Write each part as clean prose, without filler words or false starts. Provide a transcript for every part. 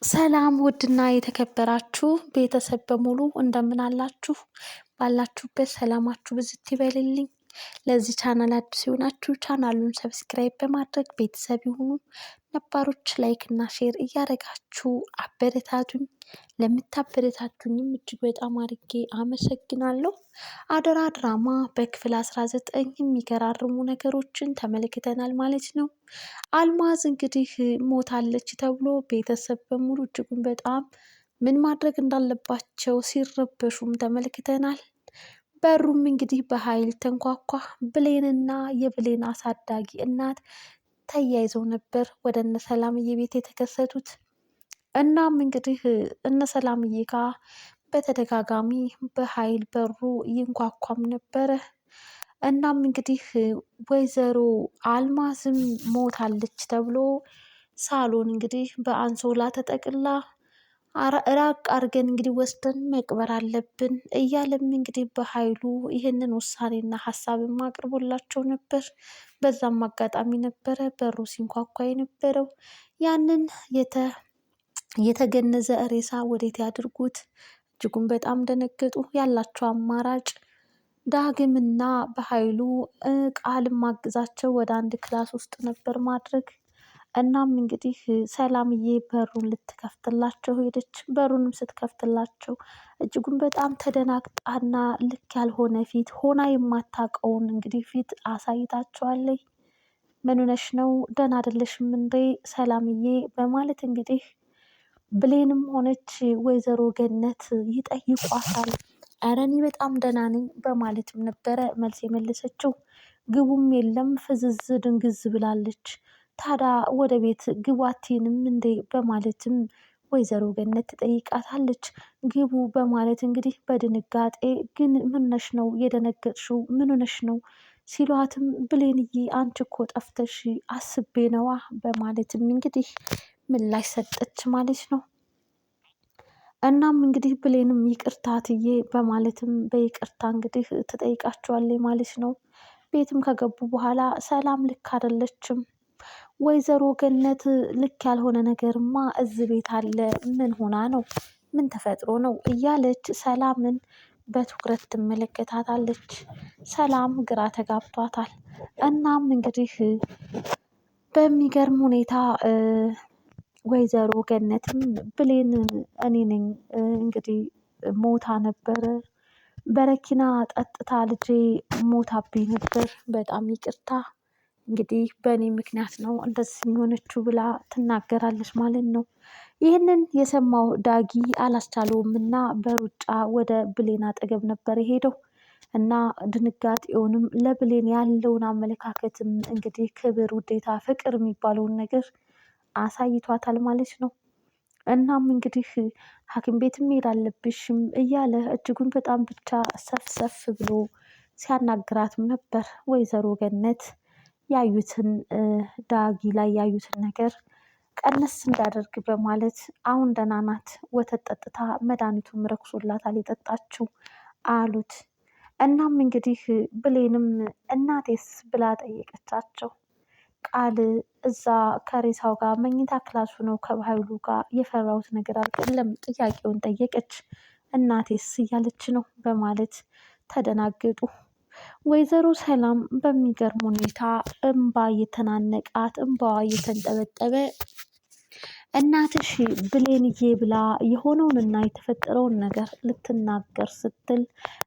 ሰላም ውድና የተከበራችሁ ቤተሰብ በሙሉ እንደምን አላችሁ? ባላችሁበት ሰላማችሁ ብዝት ይበልልኝ። ለዚህ ቻናል አዲስ የሆናችሁ ቻናሉን ሰብስክራይብ በማድረግ ቤተሰብ ይሁኑ። ነባሮች ላይክ እና ሼር እያደረጋችሁ አበረታቱኝ። ለምታበረታቱኝም እጅግ በጣም አድርጌ አመሰግናለሁ። አደራ ድራማ በክፍል 19 የሚገራርሙ ነገሮችን ተመልክተናል ማለት ነው። አልማዝ እንግዲህ ሞታለች ተብሎ ቤተሰብ በሙሉ እጅጉን በጣም ምን ማድረግ እንዳለባቸው ሲረበሹም ተመልክተናል። በሩም እንግዲህ በኃይል ተንኳኳ። ብሌንና የብሌን አሳዳጊ እናት ተያይዘው ነበር ወደ እነ ሰላምዬ ቤት የተከሰቱት። እናም እንግዲህ እነ ሰላምዬ ጋር በተደጋጋሚ በኃይል በሩ ይንኳኳም ነበረ። እናም እንግዲህ ወይዘሮ አልማዝም ሞታለች ተብሎ ሳሎን እንግዲህ በአንሶላ ተጠቅላ ራቅ አድርገን እንግዲህ ወስደን መቅበር አለብን እያለም እንግዲህ በኃይሉ ይህንን ውሳኔና ሀሳብም አቅርቦላቸው ነበር። በዛም አጋጣሚ ነበረ በሩ ሲንኳኳ የነበረው። ያንን የተገነዘ ሬሳ ወዴት ያድርጉት? እጅጉን በጣም ደነገጡ። ያላቸው አማራጭ ዳግምና በኃይሉ ቃልም ማግዛቸው ወደ አንድ ክላስ ውስጥ ነበር ማድረግ። እናም እንግዲህ ሰላምዬ በሩን ልትከፍትላቸው ሄደች። በሩንም ስትከፍትላቸው እጅጉን በጣም ተደናግጣና ልክ ያልሆነ ፊት ሆና የማታውቀውን እንግዲህ ፊት አሳይታቸዋለች። ምን ሆነሽ ነው? ደህና አይደለሽም እንዴ ሰላምዬ? በማለት እንግዲህ ብሌንም ሆነች ወይዘሮ ገነት ይጠይቋታል። ኧረ እኔ በጣም ደህና ነኝ በማለትም ነበረ መልስ የመለሰችው። ግቡም የለም ፍዝዝ ድንግዝ ብላለች። ታዲያ ወደ ቤት ግቡ አትይንም እንዴ? በማለትም ወይዘሮ ገነት ትጠይቃታለች። ግቡ በማለት እንግዲህ በድንጋጤ ግን ምን ሆነሽ ነው የደነገጥሽው? ምን ሆነሽ ነው ሲሏትም ብሌንዬ አንቺ እኮ ጠፍተሽ አስቤ ነዋ በማለትም እንግዲህ ምላሽ ሰጠች ማለት ነው። እናም እንግዲህ ብሌንም ይቅርታ እትዬ በማለትም በይቅርታ እንግዲህ ትጠይቃቸዋለች ማለት ነው። ቤትም ከገቡ በኋላ ሰላም ልክ አይደለችም። ወይዘሮ ገነት ልክ ያልሆነ ነገርማ እዚህ ቤት አለ። ምን ሆና ነው? ምን ተፈጥሮ ነው? እያለች ሰላምን በትኩረት ትመለከታታለች። ሰላም ግራ ተጋብቷታል። እናም እንግዲህ በሚገርም ሁኔታ ወይዘሮ ገነትም ብሌን እኔ ነኝ እንግዲህ ሞታ ነበረ። በረኪና ጠጥታ ልጄ ሞታብኝ ነበር። በጣም ይቅርታ እንግዲህ በእኔ ምክንያት ነው እንደዚህ የሆነችው ብላ ትናገራለች ማለት ነው። ይህንን የሰማው ዳጊ አላስቻለውም እና በሩጫ ወደ ብሌን አጠገብ ነበር የሄደው። እና ድንጋጤውንም ለብሌን ያለውን አመለካከትም እንግዲህ ክብር፣ ውዴታ፣ ፍቅር የሚባለውን ነገር አሳይቷታል ማለት ነው። እናም እንግዲህ ሐኪም ቤት መሄድ አለብሽም እያለ እጅጉን በጣም ብቻ ሰፍሰፍ ብሎ ሲያናግራትም ነበር። ወይዘሮ ገነት ያዩትን ዳጊ ላይ ያዩትን ነገር ቀነስ እንዳደርግ በማለት አሁን ደህና ናት፣ ወተት ጠጥታ መድኃኒቱም ረክሶላታል የጠጣችው አሉት። እናም እንግዲህ ብሌንም እናቴስ ብላ ጠየቀቻቸው። ቃል እዛ ከሬሳው ጋር መኝታ ክላሱ ነው ከባህሉ ጋር የፈራሁት ነገር አይደለም ጥያቄውን ጠየቀች። እናቴስ እያለች ነው በማለት ተደናገጡ። ወይዘሮ ሰላም በሚገርም ሁኔታ እንባ እየተናነቃት እንባዋ እየተንጠበጠበ እናትሽ ብሌንዬ ብላ የሆነውንና የተፈጠረውን ነገር ልትናገር ስትል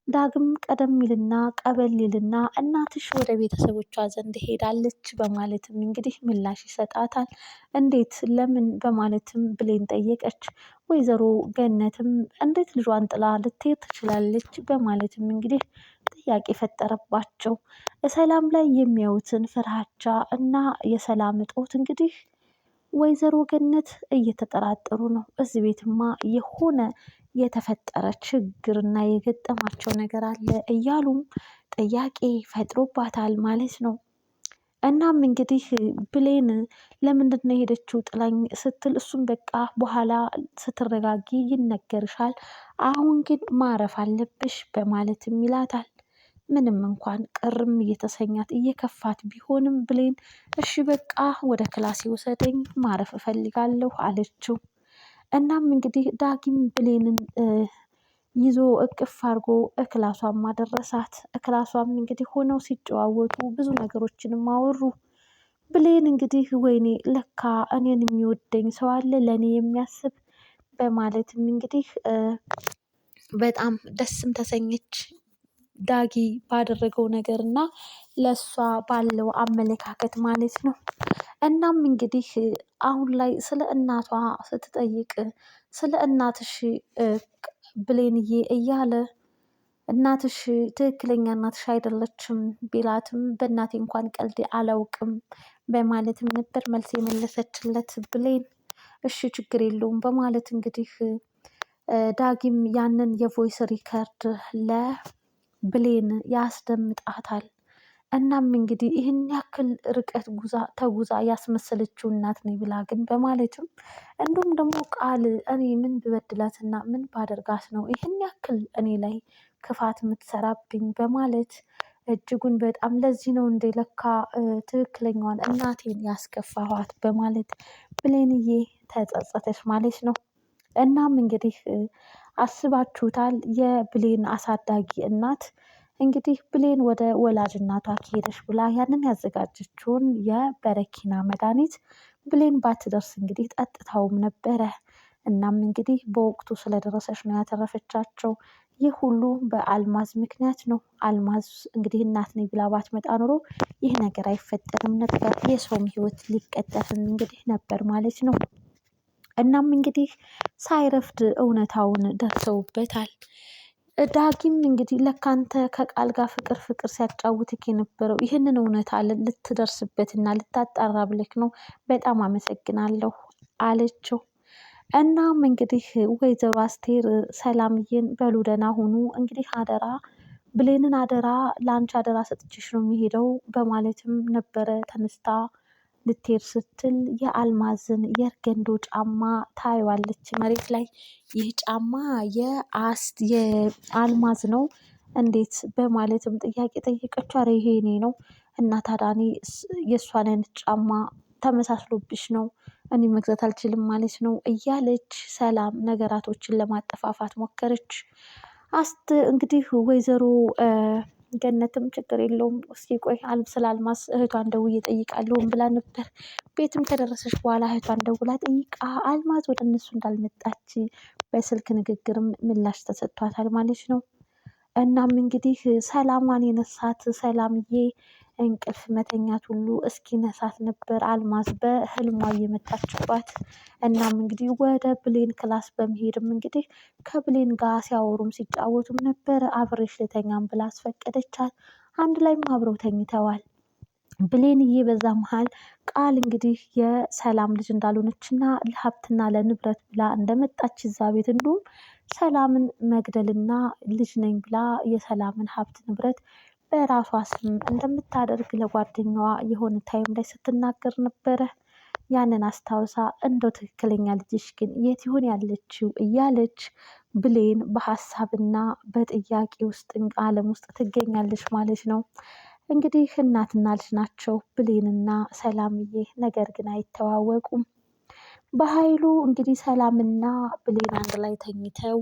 ዳግም ቀደም ይልና ቀበል ይልና እናትሽ ወደ ቤተሰቦቿ ዘንድ ሄዳለች በማለትም እንግዲህ ምላሽ ይሰጣታል። እንዴት? ለምን? በማለትም ብሌን ጠየቀች። ወይዘሮ ገነትም እንዴት ልጇን ጥላ ልትሄድ ትችላለች? በማለትም እንግዲህ ጥያቄ ፈጠረባቸው። ሰላም ላይ የሚያዩትን ፍርሃቻ እና የሰላም እጦት እንግዲህ ወይዘሮ ገነት እየተጠራጠሩ ነው። እዚህ ቤትማ የሆነ የተፈጠረ ችግርና የገጠማቸው ነገር አለ እያሉም ጥያቄ ፈጥሮባታል ማለት ነው። እናም እንግዲህ ብሌን ለምንድን ነው የሄደችው ጥላኝ ስትል እሱም በቃ በኋላ ስትረጋጊ ይነገርሻል፣ አሁን ግን ማረፍ አለብሽ በማለትም ይላታል። ምንም እንኳን ቅርም እየተሰኛት እየከፋት ቢሆንም ብሌን እሺ በቃ ወደ ክላሴ ውሰደኝ ማረፍ እፈልጋለሁ አለችው። እናም እንግዲህ ዳጊም ብሌንን ይዞ እቅፍ አድርጎ እክላሷም አደረሳት። እክላሷም እንግዲህ ሆነው ሲጨዋወቱ ብዙ ነገሮችንም አወሩ። ብሌን እንግዲህ ወይኔ ለካ እኔን የሚወደኝ ሰው አለ ለእኔ የሚያስብ በማለትም እንግዲህ በጣም ደስም ተሰኘች ዳጊ ባደረገው ነገር እና ለእሷ ባለው አመለካከት ማለት ነው። እናም እንግዲህ አሁን ላይ ስለ እናቷ ስትጠይቅ ስለ እናትሽ ብሌንዬ እያለ እናትሽ ትክክለኛ እናትሽ አይደለችም ቢላትም በእናቴ እንኳን ቀልድ አላውቅም በማለትም ነበር መልስ የመለሰችለት ብሌን። እሺ ችግር የለውም በማለት እንግዲህ ዳጊም ያንን የቮይስ ሪከርድ ለብሌን ያስደምጣታል። እናም እንግዲህ ይህን ያክል ርቀት ተጉዛ ያስመሰለችው እናት ነኝ ብላ ግን በማለትም እንዲሁም ደግሞ ቃል እኔ ምን ብበድላትና ምን ባደርጋት ነው ይህን ያክል እኔ ላይ ክፋት የምትሰራብኝ በማለት እጅጉን በጣም ለዚህ ነው እንደ ለካ ትክክለኛዋን እናቴን ያስከፋኋት በማለት ብሌንዬ ተጸጸተች ማለት ነው። እናም እንግዲህ አስባችሁታል የብሌን አሳዳጊ እናት እንግዲህ ብሌን ወደ ወላጅ እናቷ ከሄደች ብላ ያንን ያዘጋጀችውን የበረኪና መድኃኒት ብሌን ባትደርስ እንግዲህ ጠጥታውም ነበረ። እናም እንግዲህ በወቅቱ ስለደረሰች ነው ያተረፈቻቸው። ይህ ሁሉ በአልማዝ ምክንያት ነው። አልማዝ እንግዲህ እናት ነኝ ብላ ባትመጣ ኖሮ ይህ ነገር አይፈጠርም ነበር። የሰውም ሕይወት ሊቀጠፍም እንግዲህ ነበር ማለት ነው። እናም እንግዲህ ሳይረፍድ እውነታውን ደርሰውበታል። ዳጊም እንግዲህ ለካ አንተ ከቃል ጋር ፍቅር ፍቅር ሲያጫውትክ የነበረው ይህንን እውነታ ልትደርስበት እና ልታጣራ ብለክ ነው። በጣም አመሰግናለሁ አለችው። እናም እንግዲህ ወይዘሮ አስቴር ሰላምዬን በሉ ደህና ሁኑ እንግዲህ አደራ ብሌንን አደራ ለአንቺ አደራ ሰጥቼሽ ነው የሚሄደው በማለትም ነበረ ተነስታ ልትሄድ ስትል የአልማዝን የእርገንዶ ጫማ ታየዋለች መሬት ላይ። ይህ ጫማ የአልማዝ ነው እንዴት በማለትም ጥያቄ ጠየቀችው። ኧረ ይሄ የኔ ነው እና ታዲያ እኔ የእሷን አይነት ጫማ ተመሳስሎብሽ ነው እኔ መግዛት አልችልም ማለት ነው እያለች ሰላም ነገራቶችን ለማጠፋፋት ሞከረች። እንግዲህ ወይዘሮ ገነትም ችግር የለውም እስኪ ቆይ ስለ አልማዝ እህቷን ደውዬ እጠይቃለሁም ብላ ነበር። ቤትም ከደረሰች በኋላ እህቷን ደውላ ጠይቃ አልማዝ ወደ እነሱ እንዳልመጣች በስልክ ንግግርም ምላሽ ተሰጥቷታል ማለት ነው። እናም እንግዲህ ሰላሟን የነሳት ሰላምዬ እንቅልፍ መተኛት ሁሉ እስኪነሳት ነበር አልማዝ በህልሟ እየመጣችባት። እናም እንግዲህ ወደ ብሌን ክላስ በመሄድም እንግዲህ ከብሌን ጋር ሲያወሩም ሲጫወቱም ነበር። አብሬሽ ልተኛም ብላ አስፈቀደቻት። አንድ ላይም አብረው ተኝተዋል። ብሌንዬ በዛ መሀል ቃል እንግዲህ የሰላም ልጅ እንዳልሆነችና ለሀብትና ለንብረት ብላ እንደመጣች እዛ ቤት እንዲሁም ሰላምን መግደልና ልጅ ነኝ ብላ የሰላምን ሀብት ንብረት በራሷ ስም እንደምታደርግ ለጓደኛዋ የሆነ ታይም ላይ ስትናገር ነበረ። ያንን አስታውሳ እንደው ትክክለኛ ልጅሽ ግን የት ይሆን ያለችው እያለች ብሌን በሀሳብና በጥያቄ ውስጥ ዓለም ውስጥ ትገኛለች ማለት ነው። እንግዲህ እናትና ልጅ ናቸው ብሌንና ሰላምዬ፣ ነገር ግን አይተዋወቁም። በኃይሉ እንግዲህ ሰላምና ብሌን አንድ ላይ ተኝተው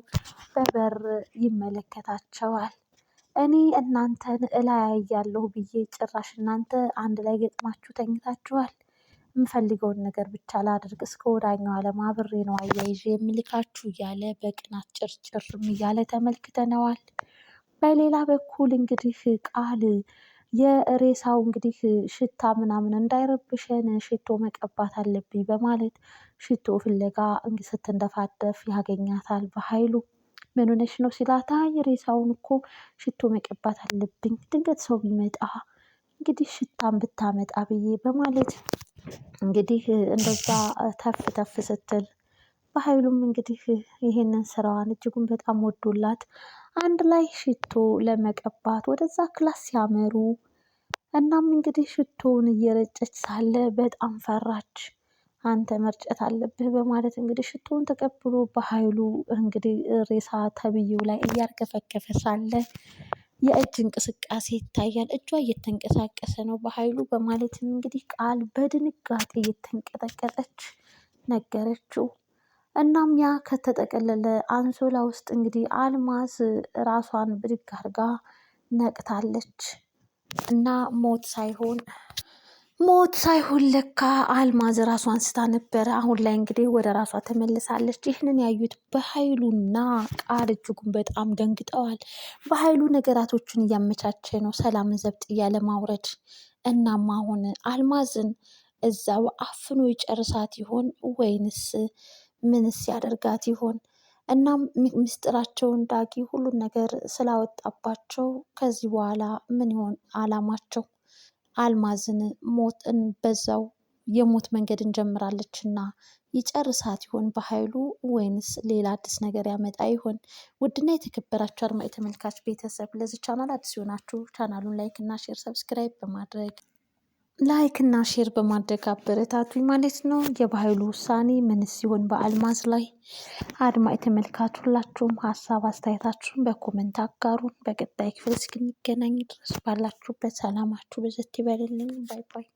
በበር ይመለከታቸዋል። እኔ እናንተን እለያያለሁ ብዬ ጭራሽ እናንተ አንድ ላይ ገጥማችሁ ተኝታችኋል። የምፈልገውን ነገር ብቻ ላድርግ እስከ ወዳኛው ዓለም አብሬ ነው አያይዤ የምልካችሁ እያለ በቅናት ጭርጭርም እያለ ተመልክተነዋል። በሌላ በኩል እንግዲህ ቃል የሬሳው እንግዲህ ሽታ ምናምን እንዳይረብሸን ሽቶ መቀባት አለብኝ በማለት ሽቶ ፍለጋ ስትንደፋደፍ ያገኛታል በኃይሉ። ምን ሆነሽ ነው ሲላት፣ አይ ሬሳውን እኮ ሽቶ መቀባት አለብኝ ድንገት ሰው ቢመጣ እንግዲህ ሽታን ብታመጣ ብዬ በማለት እንግዲህ እንደዛ ተፍ ተፍ ስትል በኃይሉም እንግዲህ ይሄንን ስራዋን እጅጉን በጣም ወዶላት አንድ ላይ ሽቶ ለመቀባት ወደዛ ክላስ ሲያመሩ እናም እንግዲህ ሽቶውን እየረጨች ሳለ በጣም ፈራች። አንተ መርጨት አለብህ በማለት እንግዲህ ሽቶውን ተቀብሎ በኃይሉ እንግዲህ ሬሳ ተብዬው ላይ እያርከፈከፈ ሳለ የእጅ እንቅስቃሴ ይታያል። እጇ እየተንቀሳቀሰ ነው በኃይሉ በማለትም እንግዲህ ቃል በድንጋጤ እየተንቀጠቀጠች ነገረችው። እናም ያ ከተጠቀለለ አንሶላ ውስጥ እንግዲህ አልማዝ ራሷን ብድግ አድርጋ ነቅታለች እና ሞት ሳይሆን ለካ አልማዝ ራሷን ስታ ነበረ። አሁን ላይ እንግዲህ ወደ ራሷ ተመልሳለች። ይህንን ያዩት በኃይሉና ቃል እጅጉን በጣም ደንግጠዋል። በኃይሉ ነገራቶችን እያመቻቸ ነው፣ ሰላምን ዘብጥያ ለማውረድ። እናም አሁን አልማዝን እዛው አፍኖ ይጨርሳት ይሆን ወይንስ ምንስ ያደርጋት ይሆን? እናም ምስጢራቸውን ዳጊ ሁሉን ነገር ስላወጣባቸው ከዚህ በኋላ ምን ይሆን አላማቸው? አልማዝን ሞትን በዛው የሞት መንገድ እንጀምራለች እና ይጨርሳት ይሆን በኃይሉ ወይንስ ሌላ አዲስ ነገር ያመጣ ይሆን? ውድና የተከበራችሁ አድማጭ ተመልካች ቤተሰብ ለዚህ ቻናል አዲስ ሲሆናችሁ ቻናሉን ላይክ እና ሼር በማድረግ አበረታቱኝ ማለት ነው። የበኃይሉ ውሳኔ ምንስ ሲሆን በአልማዝ ላይ? አድማጭ ተመልካች ሁላችሁም ሀሳብ አስተያየታችሁን በኮመንት አጋሩን። በቀጣይ ክፍል እስክንገናኝ ድረስ ባላችሁበት ሰላማችሁ ብዝት ይበልልኝ። ባይ ባይ።